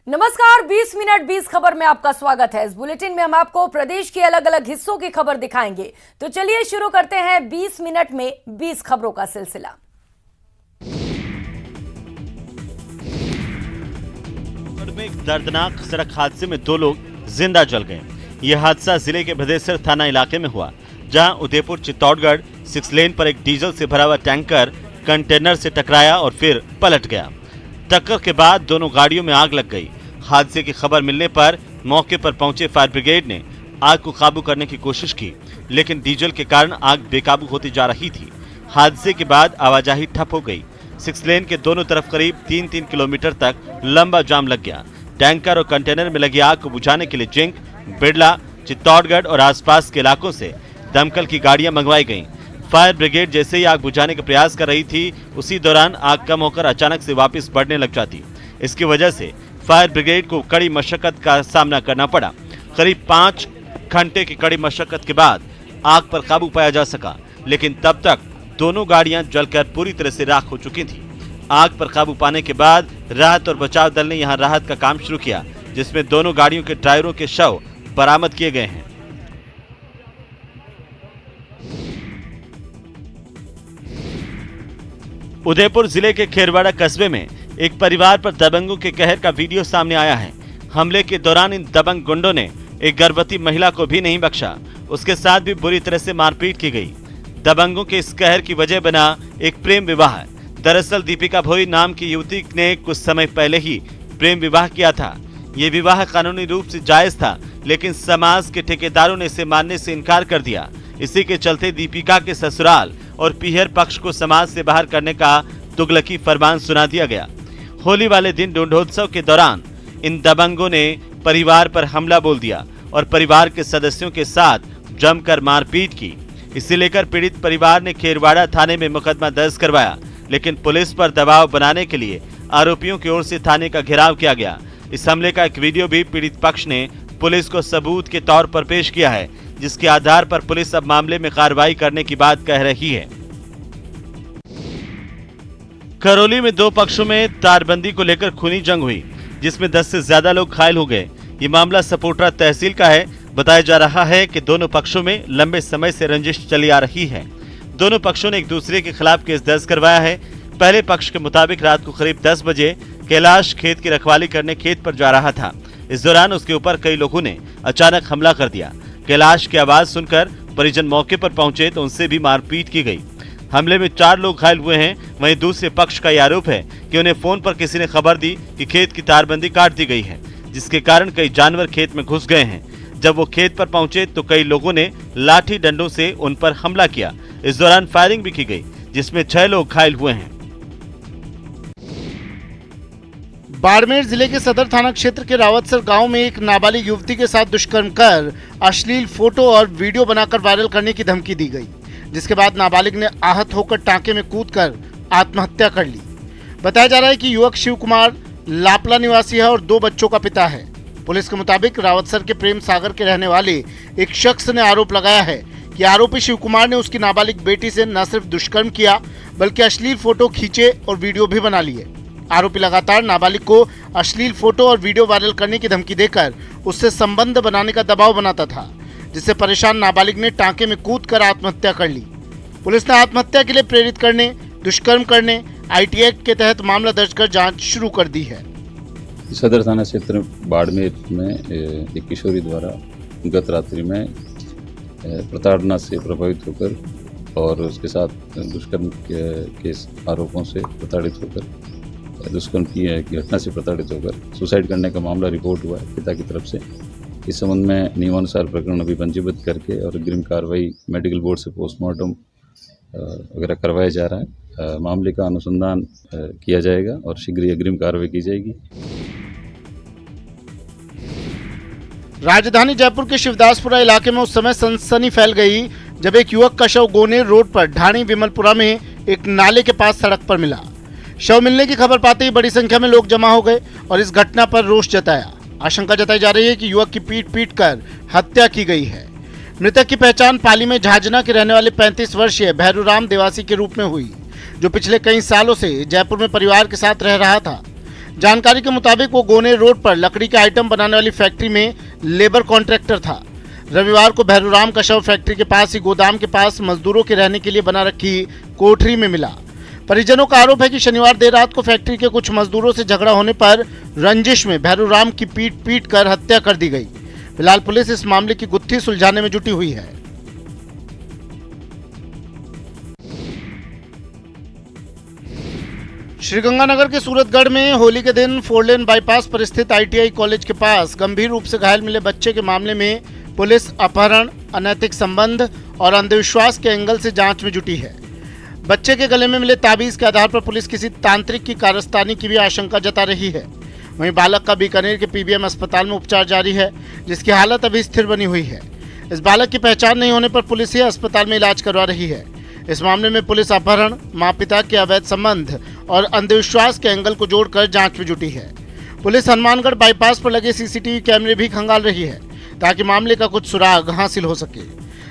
नमस्कार, 20 मिनट 20 खबर में आपका स्वागत है। इस बुलेटिन में हम आपको प्रदेश के अलग अलग हिस्सों की खबर दिखाएंगे। तो चलिए शुरू करते हैं 20 मिनट में 20 खबरों का सिलसिला। में एक दर्दनाक सड़क हादसे में 2 लोग जिंदा जल गए। यह हादसा जिले के भदेसर थाना इलाके में हुआ, जहां उदयपुर चित्तौड़गढ़ 6 लेन पर एक डीजल से भरा हुआ टैंकर कंटेनर से टकराया और फिर पलट गया। टक्कर के बाद दोनों गाड़ियों में आग लग गई। हादसे की खबर मिलने पर मौके पर पहुंचे फायर ब्रिगेड ने आग को काबू करने की कोशिश की, लेकिन डीजल के कारण आग बेकाबू होती जा रही थी। हादसे के बाद आवाजाही ठप हो गई। 6 लेन के दोनों तरफ करीब 3-3 किलोमीटर तक लंबा जाम लग गया। टैंकर और कंटेनर में लगी आग को बुझाने के लिए जिंक, बिरला, चित्तौड़गढ़ और आसपास के इलाकों से दमकल की गाड़ियां मंगवाई गईं। फायर ब्रिगेड जैसे ही आग बुझाने का प्रयास कर रही थी, उसी दौरान आग कम होकर अचानक से वापस बढ़ने लग जाती। इसकी वजह से फायर ब्रिगेड को कड़ी मशक्कत का सामना करना पड़ा। करीब 5 घंटे की कड़ी मशक्कत के बाद आग पर काबू पाया जा सका, लेकिन तब तक दोनों गाड़ियां जलकर पूरी तरह से राख हो चुकी थी। आग पर काबू पाने के बाद राहत और बचाव दल ने यहां राहत का काम शुरू किया, जिसमें दोनों गाड़ियों के ड्राइवरों के शव बरामद किए गए हैं। उदयपुर जिले के खेरवाड़ा कस्बे में एक परिवार पर दबंगों के कहर का वीडियो सामने आया है। हमले के दौरान इन दबंग गुंडों ने एक गर्भवती महिला को भी नहीं बख्शा, उसके साथ भी बुरी तरह से मारपीट की गई। दबंगों के इस कहर की वजह बना एक प्रेम विवाह। दरअसल दीपिका भोई नाम की युवती ने कुछ समय पहले ही प्रेम विवाह किया था। ये विवाह कानूनी रूप से जायज था, लेकिन समाज के ठेकेदारों ने इसे मानने से इनकार कर दिया। इसी के चलते दीपिका के ससुराल और पीहर पक्ष को समाज से बाहर करने का तुगलकी फरमान सुना दिया गया। होली वाले दिन ढूंढोत्सव के दौरान इन दबंगों ने परिवार पर हमला बोल दिया और परिवार के सदस्यों के साथ जमकर मारपीट की। इसे लेकर पीड़ित परिवार ने खेरवाड़ा थाने में मुकदमा दर्ज करवाया, लेकिन पुलिस पर दबाव बनाने के लिए आरोपियों की ओर से थाने का घेराव किया गया। इस हमले का एक वीडियो भी पीड़ित पक्ष ने पुलिस को सबूत के तौर पर पेश किया है, जिसके आधार पर पुलिस अब मामले में कार्रवाई करने की बात कह रही है। करौली में 2 पक्षों में तारबंदी को लेकर खूनी जंग हुई, जिसमें 10 से ज्यादा लोग घायल हो गए। ये मामला सपोटरा तहसील का है। बताया जा रहा है कि दोनों पक्षों में लंबे समय से रंजिश चली आ रही है। दोनों पक्षों ने एक दूसरे के खिलाफ केस दर्ज करवाया है। पहले पक्ष के मुताबिक रात को करीब 10 बजे कैलाश खेत की रखवाली करने खेत पर जा रहा था। इस दौरान उसके ऊपर कई लोगों ने अचानक हमला कर दिया। कैलाश की आवाज सुनकर परिजन मौके पर पहुंचे तो उनसे भी मारपीट की गई। हमले में 4 लोग घायल हुए हैं। वहीं दूसरे पक्ष का यह आरोप है कि उन्हें फोन पर किसी ने खबर दी कि खेत की तारबंदी काट दी गई है, जिसके कारण कई जानवर खेत में घुस गए हैं। जब वो खेत पर पहुंचे तो कई लोगों ने लाठी डंडों से उन पर हमला किया। इस दौरान फायरिंग भी की गई, जिसमें 6 लोग घायल हुए हैं। बाड़मेर जिले के सदर थाना क्षेत्र के रावतसर गांव में एक नाबालिग युवती के साथ दुष्कर्म कर अश्लील फोटो और वीडियो बनाकर वायरल करने की धमकी दी गई, जिसके बाद नाबालिग ने आहत होकर टांके में कूदकर आत्महत्या कर ली। बताया जा रहा है कि युवक शिव कुमार लापला निवासी है और 2 बच्चों का पिता है। पुलिस के मुताबिक रावतसर के प्रेम सागर के रहने वाले एक शख्स ने आरोप लगाया है कि आरोपी शिव कुमार ने उसकी नाबालिग बेटी से न सिर्फ दुष्कर्म किया, बल्कि अश्लील फोटो खींचे और वीडियो भी बना लिए। आरोपी लगातार नाबालिग को अश्लील फोटो और वीडियो वायरल करने की धमकी देकर उससे संबंध बनाने का दबाव बनाता था, जिससे परेशान नाबालिग ने टांके में कूदकर आत्महत्या कर ली। पुलिस ने आत्महत्या के लिए प्रेरित करने, दुष्कर्म करने, आईटी एक्ट के तहत मामला दर्ज कर जांच शुरू कर दी है। सदर थाना क्षेत्र बाड़मेर में एक किशोरी द्वारा गत रात्रि में प्रताड़ना से प्रभावित होकर और उसके साथ दुष्कर्म के आरोपों से प्रताड़ित होकर दुष्कर्म की घटना से प्रताड़ित होकर सुसाइड करने का मामला रिपोर्ट हुआ है पिता की तरफ से। इस संबंध में नियमानुसार प्रकरण अभी पंजीबद्ध करके और अग्रिम कार्रवाई मेडिकल बोर्ड से पोस्टमार्टम वगैरह करवाया जा रहा है। मामले का अनुसंधान किया जाएगा और शीघ्र ही अग्रिम कार्रवाई की जाएगी। राजधानी जयपुर के शिवदासपुरा इलाके में उस समय सनसनी फैल गई जब एक युवक का शव गोनेर रोड पर ढाणी विमलपुरा में एक नाले के पास सड़क पर मिला। शव मिलने की खबर पाते ही बड़ी संख्या में लोग जमा हो गए और इस घटना पर रोष जताया। आशंका जताई जा रही है कि युवक की पीट कर हत्या की गई है। मृतक की पहचान पाली में झाजना के रहने वाले 35 वर्षीय भैरूराम देवासी के रूप में हुई, जो पिछले कई सालों से जयपुर में परिवार के साथ रह रहा था। जानकारी के मुताबिक वो गोनेर रोड पर लकड़ी के आइटम बनाने वाली फैक्ट्री में लेबर कॉन्ट्रैक्टर था। रविवार को भैरूराम का शव फैक्ट्री के पास ही गोदाम के पास मजदूरों के रहने के लिए बना रखी कोठरी में मिला। परिजनों का आरोप है कि शनिवार देर रात को फैक्ट्री के कुछ मजदूरों से झगड़ा होने पर रंजिश में भैरूराम की पीट कर हत्या कर दी गई। फिलहाल पुलिस इस मामले की गुत्थी सुलझाने में जुटी हुई है। श्रीगंगानगर के सूरतगढ़ में होली के दिन 4 लेन बाईपास पर स्थित ITI कॉलेज के पास गंभीर रूप से घायल मिले बच्चे के मामले में पुलिस अपहरण, अनैतिक संबंध और अंधविश्वास के एंगल से जांच में जुटी है। बच्चे के गले में मिले ताबीज के आधार पर पुलिस किसी तांत्रिक की कारस्तानी की भी आशंका जता रही है। वहीं बालक का बीकानेर के PBM अस्पताल में उपचार जारी है, जिसकी हालत अभी स्थिर बनी हुई है। इस बालक की पहचान नहीं होने पर पुलिस ही अस्पताल में इलाज करवा रही है। इस मामले में पुलिस अपहरण, माँ पिता के अवैध संबंध और अंधविश्वास के एंगल को जोड़कर जांच में जुटी है। पुलिस हनुमानगढ़ बाईपास पर लगे CCTV कैमरे भी खंगाल रही है ताकि मामले का कुछ सुराग हासिल हो सके।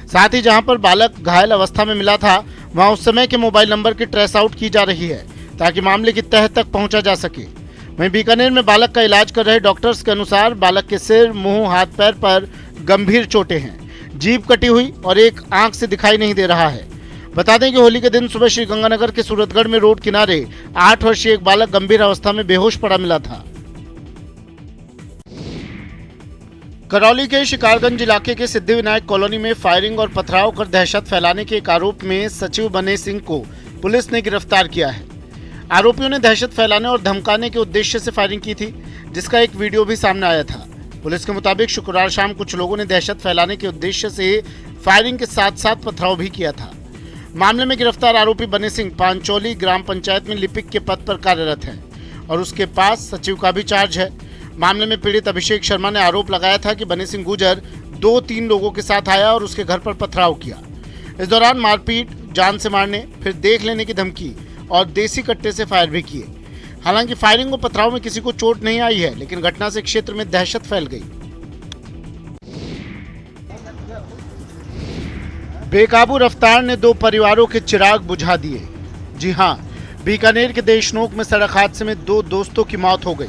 साथ ही जहां पर बालक घायल अवस्था में मिला था वहां उस समय के मोबाइल नंबर की ट्रेस आउट की जा रही है ताकि मामले की तह तक पहुंचा जा सके। वहीं बीकानेर में बालक का इलाज कर रहे डॉक्टर्स के अनुसार बालक के सिर, मुंह, हाथ पैर पर गंभीर चोटें हैं, जीभ कटी हुई और एक आंख से दिखाई नहीं दे रहा है। बता दें कि होली के दिन सुबह श्रीगंगानगर के सूरतगढ़ में रोड किनारे 8 वर्षीय एक बालक गंभीर अवस्था में बेहोश पड़ा मिला था। करौली के शिकारगंज इलाके के सिद्धिविनायक कॉलोनी में फायरिंग और पथराव कर दहशत फैलाने के एक आरोप में सचिव बने सिंह को पुलिस ने गिरफ्तार किया है। आरोपियों ने दहशत फैलाने और धमकाने के उद्देश्य से फायरिंग की थी, जिसका एक वीडियो भी सामने आया था। पुलिस के मुताबिक शुक्रवार शाम कुछ लोगों ने दहशत फैलाने के उद्देश्य से फायरिंग के साथ साथ पथराव भी किया था। मामले में गिरफ्तार आरोपी बने सिंह पांचोली ग्राम पंचायत में लिपिक के पद पर कार्यरत है और उसके पास सचिव का भी चार्ज है। मामले में पीड़ित अभिषेक शर्मा ने आरोप लगाया था कि बने सिंह गुजर 2-3 लोगों के साथ आया और उसके घर पर पथराव किया। इस दौरान मारपीट, जान से मारने, फिर देख लेने की धमकी और देसी कट्टे से फायर भी किए। हालांकि फायरिंग और पथराव में किसी को चोट नहीं आई है, लेकिन घटना से क्षेत्र में दहशत फैल गई। बेकाबू रफ्तार ने 2 परिवारों के चिराग बुझा दिए। जी हां, बीकानेर के देशनोक में सड़क हादसे में 2 दोस्तों की मौत हो गई,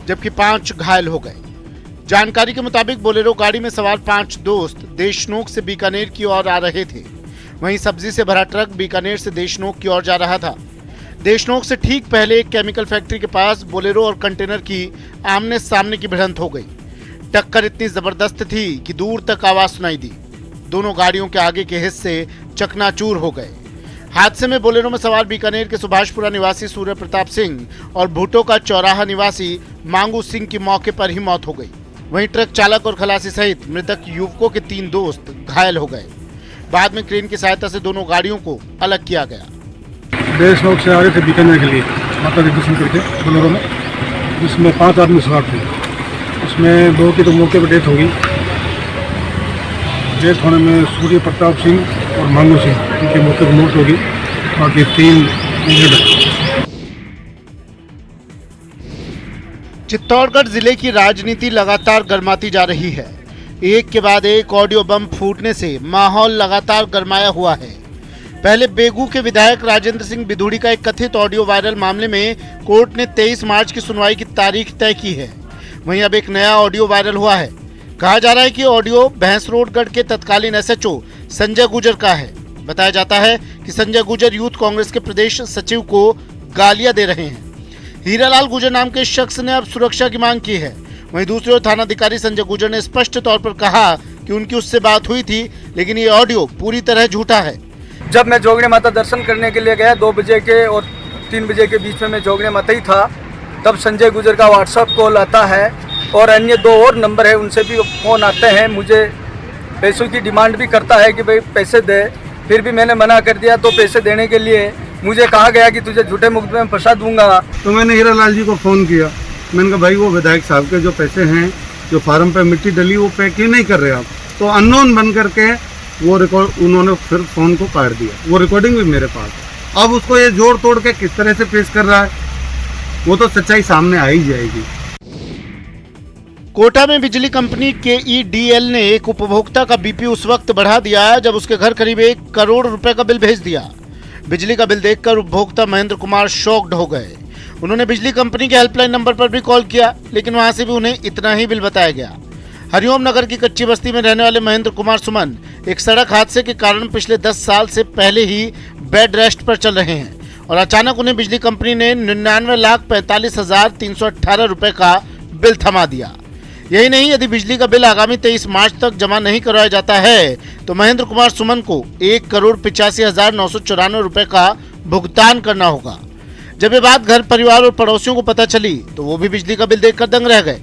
जबकि 5 घायल हो गए। जानकारी के मुताबिक बोलेरो गाड़ी में सवार 5 दोस्त देशनोक से बीकानेर की ओर आ रहे थे। वहीं सब्जी से भरा ट्रक बीकानेर से देशनोक की ओर जा रहा था। देशनोक से ठीक पहले एक केमिकल फैक्ट्री के पास बोलेरो और कंटेनर की आमने सामने की भिड़ंत हो गई। टक्कर इतनी जबरदस्त थी कि दूर तक आवाज सुनाई दी। दोनों गाड़ियों के आगे के हिस्से चकनाचूर हो गए। हादसे में बोलेरो में सवार बीकानेर के सुभाषपुरा निवासी सूर्य प्रताप सिंह और भुट्टो का चौराहा निवासी मांगू सिंह की मौके पर ही मौत हो गई। वहीं ट्रक चालक और खलासी सहित मृतक युवकों के 3 दोस्त घायल हो गए। बाद में क्रेन की सहायता से दोनों गाड़ियों को अलग किया गया। देशनोक से आ रहे थे बीकानेर के लिए माता के दर्शन करके बोलेरो में, जिसमें 5 आदमी सवार थे। उसमें 2 की तो मौके पर डेथ हो गई। डेथ होने में सूर्य प्रताप सिंह और मांगू सिंह उनकी मौके पर मौत होगी, बाकी 3 इंजर्ड। चित्तौड़गढ़ जिले की राजनीति लगातार गर्माती जा रही है। एक के बाद एक ऑडियो बम फूटने से माहौल लगातार गरमाया हुआ है। पहले बेगू के विधायक राजेंद्र सिंह बिधूड़ी का एक कथित ऑडियो वायरल मामले में कोर्ट ने 23 मार्च की सुनवाई की तारीख तय की है। वहीं अब एक नया ऑडियो वायरल हुआ है। कहा जा रहा है कि ऑडियो भैंसरोडगढ़ के तत्कालीन SHO संजय गुजर का है। बताया जाता है कि संजय गुजर यूथ कांग्रेस के प्रदेश सचिव को गालियां दे रहे हैं। हीरालाल गुजर नाम के शख्स ने अब सुरक्षा की मांग की है। वहीं दूसरी ओर थानाधिकारी संजय गुजर ने स्पष्ट तौर पर कहा कि उनकी उससे बात हुई थी, लेकिन ये ऑडियो पूरी तरह झूठा है। जब मैं जोगने माता दर्शन करने के लिए गया 2 बजे के और 3 बजे के बीच में मैं जोगने माता ही था, तब संजय गुजर का व्हाट्सएप कॉल आता है और अन्य 2 और नंबर है, उनसे भी फ़ोन आते हैं। मुझे पैसों की डिमांड भी करता है कि भाई पैसे दे, फिर भी मैंने मना कर दिया। तो पैसे देने के लिए मुझे कहा गया कि तुझे झूठे मुकदमे में फंसा दूंगा। तो मैंने हीरालाल जी को फ़ोन किया। मैंने कहा भाई वो विधायक साहब के जो पैसे हैं, जो फार्म पे मिट्टी डली, वो पे क्यों नहीं कर रहे आप? तो अननोन बन करके वो रिकॉर्ड उन्होंने फिर फ़ोन को काट दिया। वो रिकॉर्डिंग भी मेरे पास है। अब उसको ये जोड़ तोड़ के किस तरह से पेश कर रहा है, वो तो सच्चाई सामने आ ही जाएगी। कोटा में बिजली कंपनी KEDL ने एक उपभोक्ता का BP उस वक्त बढ़ा दिया जब उसके घर करीब 1 करोड़ रुपए का बिल भेज दिया। बिजली का बिल देखकर उपभोक्ता महेंद्र कुमार शॉक्ड हो गए। उन्होंने बिजली कंपनी के हेल्पलाइन नंबर पर भी कॉल किया, लेकिन वहां से भी उन्हें इतना ही बिल बताया गया। हरिओम नगर की कच्ची बस्ती में रहने वाले महेंद्र कुमार सुमन एक सड़क हादसे के कारण पिछले 10 साल से पहले ही बेड रेस्ट पर चल रहे हैं और अचानक उन्हें बिजली कंपनी ने 99,45,318 रुपए का बिल थमा दिया। यही नहीं, यदि बिजली का बिल आगामी 23 मार्च तक जमा नहीं करवाया जाता है तो महेंद्र कुमार सुमन को 1,85,994 रुपए का भुगतान करना होगा। जब ये बात घर परिवार और पड़ोसियों को पता चली तो वो भी बिजली का बिल देखकर दंग रह गए।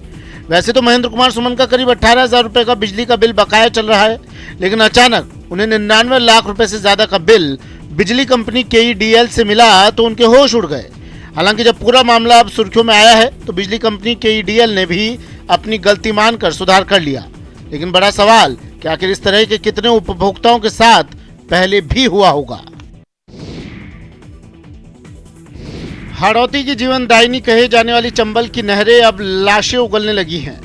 वैसे तो महेंद्र कुमार सुमन का करीब 18,000 रुपए का बिजली का बिल बकाया चल रहा है, लेकिन अचानक उन्हें 99 लाख रुपए से ज्यादा का बिल बिजली कंपनी KEDL से मिला तो उनके होश उड़ गए। हालांकि जब पूरा मामला अब सुर्खियों में आया है तो बिजली कंपनी KEDL ने भी अपनी गलती मानकर सुधार कर लिया, लेकिन बड़ा सवाल कि आखिर इस तरह के कितने उपभोक्ताओं के साथ पहले भी हुआ होगा। हाड़ौती की जीवनदायिनी कहे जाने वाली चंबल की नहरें अब लाशें उगलने लगी हैं।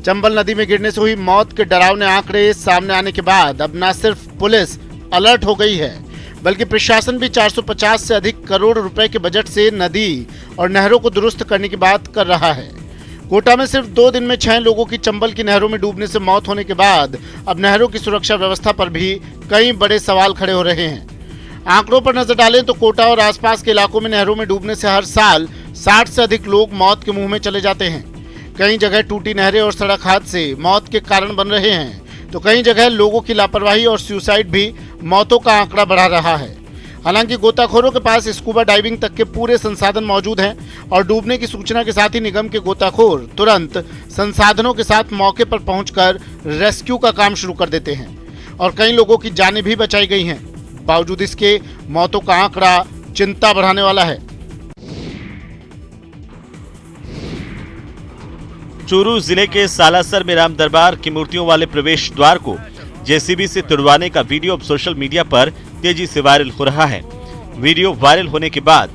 चंबल नदी में गिरने से हुई मौत के डरावने आंकड़े सामने आने के बाद अब न सिर्फ पुलिस अलर्ट हो गई है, बल्कि प्रशासन भी 450 से अधिक करोड़ रुपए के बजट से नदी और नहरों को दुरुस्त करने की बात कर रहा है। कोटा में सिर्फ 2 दिन में 6 लोगों की चंबल की नहरों में डूबने से मौत होने के बाद अब नहरों की सुरक्षा व्यवस्था पर भी कई बड़े सवाल खड़े हो रहे हैं। आंकड़ों पर नजर डालें तो कोटा और आसपास के इलाकों में नहरों में डूबने से हर साल 60 से अधिक लोग मौत के मुंह में चले जाते हैं। कई जगह टूटी नहरें और सड़क हादसे मौत के कारण बन रहे हैं, तो कई जगह लोगों की लापरवाही और सुसाइड भी मौतों का आंकड़ा बढ़ा रहा है। हालांकि गोताखोरों के पास स्कूबा डाइविंग तक के पूरे संसाधन मौजूद हैं और डूबने की सूचना के साथ ही निगम के गोताखोर तुरंत संसाधनों के साथ मौके पर पहुंचकर रेस्क्यू का काम शुरू कर देते हैं और कई लोगों की जानें भी बचाई गई हैं। बावजूद इसके मौतों का आंकड़ा चिंता बढ़ाने वाला है। चूरू जिले के सालासर में राम दरबार की मूर्तियों वाले प्रवेश द्वार को JCB से तुड़वाने का वीडियो अब सोशल मीडिया पर तेजी से वायरल हो रहा है। वीडियो वायरल होने के बाद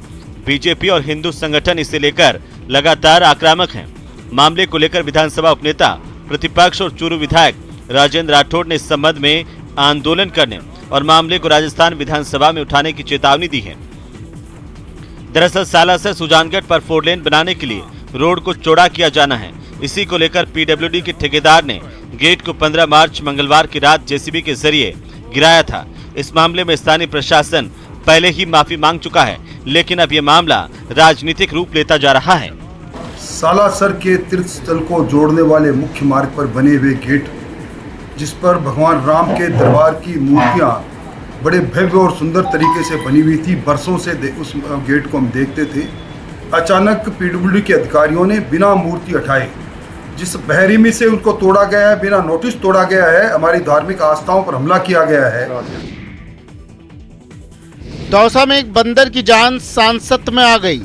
बीजेपी और हिंदू संगठन इसे लेकर लगातार आक्रामक हैं। मामले को लेकर विधानसभा उपनेता प्रतिपक्ष और चूरू विधायक राजेंद्र राठौड़ ने इस संबंध में आंदोलन करने और मामले को राजस्थान विधानसभा में उठाने की चेतावनी दी है। दरअसल सालासर सुजानगढ़ पर 4 लेन बनाने के लिए रोड को चौड़ा किया जाना है। इसी को लेकर PWD के ठेकेदार ने गेट को 15 मार्च मंगलवार की रात JCB के जरिए गिराया था। इस मामले में स्थानीय प्रशासन पहले ही माफी मांग चुका है, लेकिन अब ये मामला राजनीतिक रूप लेता जा रहा है। सालासर के तीर्थ स्थल को जोड़ने वाले मुख्य मार्ग पर बने हुए गेट, जिस पर भगवान राम के दरबार की मूर्तियां बड़े भव्य और सुंदर तरीके से बनी हुई थी, बरसों से उस गेट को हम देखते थे। अचानक PWD के अधिकारियों ने बिना मूर्ति हटाए, जिस बेरहमी से उनको तोड़ा गया है, बिना नोटिस तोड़ा गया है, हमारी धार्मिक आस्थाओं पर हमला किया गया है। दौसा में एक बंदर की जान सांसत में आ गई।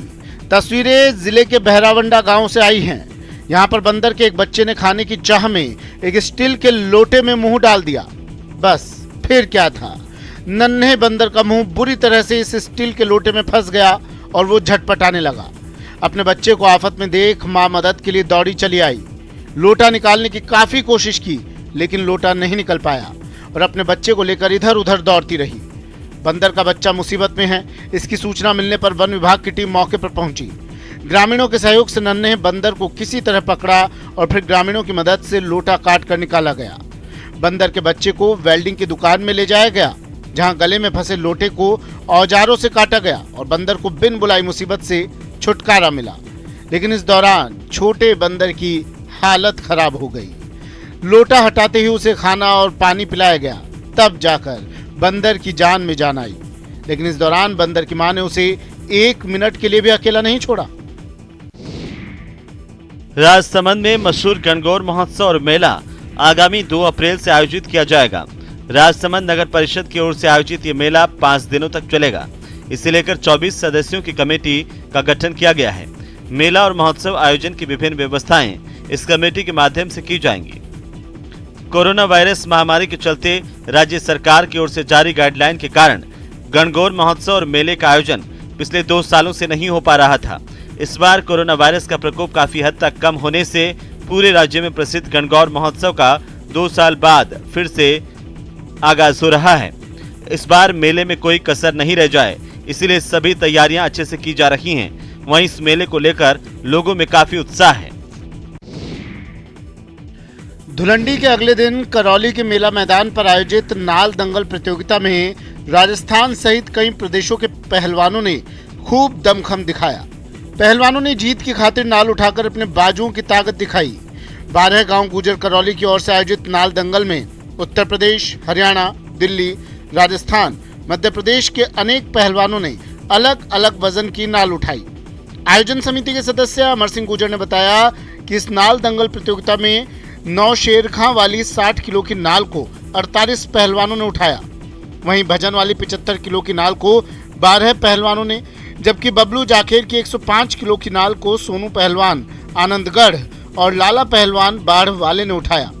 तस्वीरें जिले के बहरावंडा गांव से आई हैं। यहां पर बंदर के एक बच्चे ने खाने की चाह में एक स्टील के लोटे में मुंह डाल दिया। बस फिर क्या था, नन्हे बंदर का मुंह बुरी तरह से इस स्टील के लोटे में फंस गया और वो झटपटाने लगा। अपने बच्चे को आफत में देख मां मदद के लिए दौड़ी चली आई। लोटा निकालने की काफी कोशिश की, लेकिन लोटा नहीं निकल पाया और अपने बच्चे को लेकर इधर उधर दौड़ती रही। बंदर का बच्चा मुसीबत में है। इसकी सूचना मिलने पर वन विभाग की टीम मौके पर पहुंची। ग्रामीणों के सहयोग से नन्हे बंदर को किसी तरह पकड़ा और फिर ग्रामीणों की मदद से लोटा काट कर निकाला गया। बंदर के बच्चे को वेल्डिंग की दुकान में ले जाया गया, जहां गले में फंसे लोटे को औजारों से काटा गया और बंदर को बिन बुलाई मुसीबत से छुटकारा मिला। लेकिन इस दौरान छोटे बंदर की हालत खराब हो गई। लोटा हटाते ही उसे खाना और पानी पिलाया गया, तब जाकर बंदर की जान में जान आई। लेकिन इस दौरान बंदर की मां ने उसे 1 मिनट के लिए भी अकेला नहीं छोड़ा। राजसमंद में मशहूर गणगौर महोत्सव और मेला आगामी 2 अप्रैल से आयोजित किया जाएगा। राजसमंद नगर परिषद की ओर से आयोजित ये मेला 5 दिनों तक चलेगा। इसे लेकर 24 सदस्यों की कमेटी का गठन किया गया है। मेला और महोत्सव आयोजन की विभिन्न व्यवस्थाएं इस कमेटी के माध्यम से की जाएंगी। कोरोना वायरस महामारी के चलते राज्य सरकार की ओर से जारी गाइडलाइन के कारण गणगौर महोत्सव और मेले का आयोजन पिछले 2 सालों से नहीं हो पा रहा था। इस बार कोरोना वायरस का प्रकोप काफी हद तक कम होने से पूरे राज्य में प्रसिद्ध गणगौर महोत्सव का 2 साल बाद फिर से आगाज हो रहा है। इस बार मेले में कोई कसर नहीं रह जाए, इसीलिए सभी तैयारियां अच्छे से की जा रही हैं। वहीं इस मेले को लेकर लोगों में काफी उत्साह है। धुलंडी के अगले दिन करौली के मेला मैदान पर आयोजित नाल दंगल प्रतियोगिता में राजस्थान सहित कई प्रदेशों के पहलवानों ने खूब दमखम दिखाया। पहलवानों ने जीत की खातिर नाल उठाकर अपने बाजुओं की ताकत दिखाई। 12 गांव गुजर करौली की ओर से आयोजित नाल दंगल में उत्तर प्रदेश, हरियाणा, दिल्ली, राजस्थान, मध्य प्रदेश के अनेक पहलवानों ने अलग अलग वजन की नाल उठाई। आयोजन समिति के सदस्य अमर सिंह गुजर ने बताया कि इस नाल दंगल प्रतियोगिता में 9 शेरखां वाली 60 किलो की नाल को 48 पहलवानों ने उठाया। वहीं भजन वाली 75 किलो की नाल को 12 पहलवानों ने, जबकि बबलू जाखेर की 105 किलो की नाल को सोनू पहलवान आनंदगढ़ और लाला पहलवान बाढ़ वाले ने उठाया।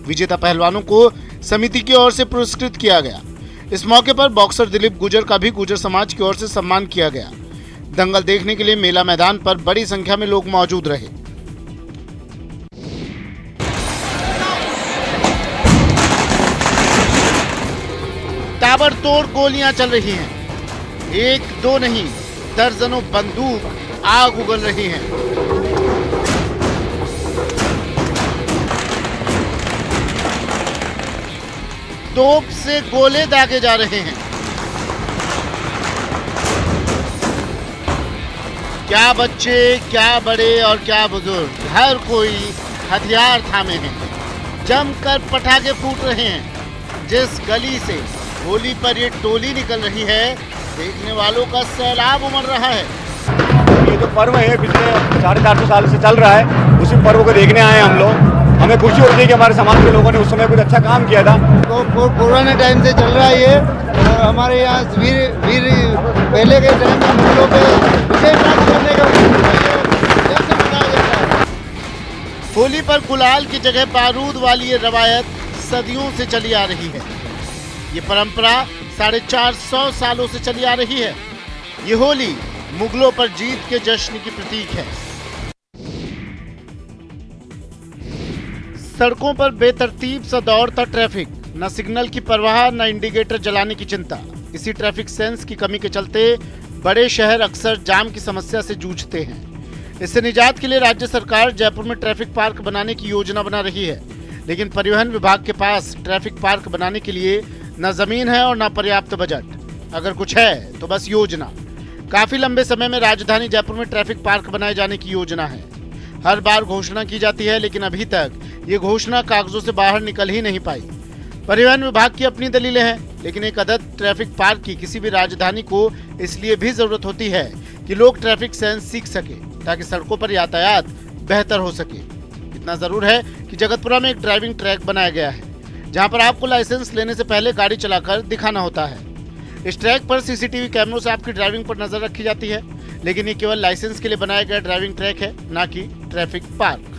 विजेता पहलवानों को समिति की ओर से पुरस्कृत किया गया। इस मौके पर बॉक्सर दिलीप गुजर का भी गुजर समाज की ओर से सम्मान किया गया। दंगल देखने के लिए मेला मैदान पर बड़ी संख्या में लोग मौजूद रहे। ताबड़तोड़ गोलियां चल रही हैं। 1-2 नहीं, दर्जनों बंदूक आग उगल रही हैं। तोप से गोले दागे जा रहे हैं। क्या बच्चे, क्या बड़े और क्या बुजुर्ग, हर कोई हथियार थामे हैं। जमकर पटाखे फूट रहे हैं। जिस गली से होली पर ये टोली निकल रही है, देखने वालों का सैलाब उमड़ रहा है। ये जो पर्व है पिछले 450 साल से चल रहा है, उसी पर्व को देखने आए हम लोग। हमें खुशी होती है कि हमारे समाज के लोगों ने उस समय कुछ अच्छा काम किया था। तो पुराने टाइम से चल रहा है ये, और हमारे यहाँ वीर पहले के टाइम में मुगलों पे विजय प्राप्त करने का जश्न मनाया जाता है। होली पर गुलाल की जगह बारूद वाली ये रवायत सदियों से चली आ रही है। ये परंपरा 450 सालों से चली आ रही है। ये होली मुगलों पर जीत के जश्न की प्रतीक है। सड़कों पर बेतरतीब सा दौड़ता ट्रैफिक, न सिग्नल की परवाह, न इंडिकेटर जलाने की चिंता। इसी ट्रैफिक सेंस की कमी के चलते बड़े शहर अक्सर जाम की समस्या से जूझते हैं। इससे निजात के लिए राज्य सरकार जयपुर में ट्रैफिक पार्क बनाने की योजना बना रही है, लेकिन परिवहन विभाग के पास ट्रैफिक पार्क बनाने के लिए न जमीन है और न पर्याप्त बजट। अगर कुछ है तो बस योजना। काफी लंबे समय में राजधानी जयपुर में ट्रैफिक पार्क बनाए जाने की योजना है। हर बार घोषणा की जाती है, लेकिन अभी तक ये घोषणा कागजों से बाहर निकल ही नहीं पाई। परिवहन विभाग की अपनी दलीलें हैं, लेकिन एक अदद ट्रैफिक पार्क की किसी भी राजधानी को इसलिए भी जरूरत होती है कि लोग ट्रैफिक सेंस सीख सके, ताकि सड़कों पर यातायात बेहतर हो सके। इतना जरूर है कि जगतपुरा में एक ड्राइविंग ट्रैक बनाया गया है, जहां पर आपको लाइसेंस लेने से पहले गाड़ी चलाकर दिखाना होता है। इस ट्रैक पर सीसीटीवी कैमरों से आपकी ड्राइविंग पर नजर रखी जाती है, लेकिन ये केवल लाइसेंस के लिए बनाया गया ड्राइविंग ट्रैक है, ना कि ट्रैफिक पार्क।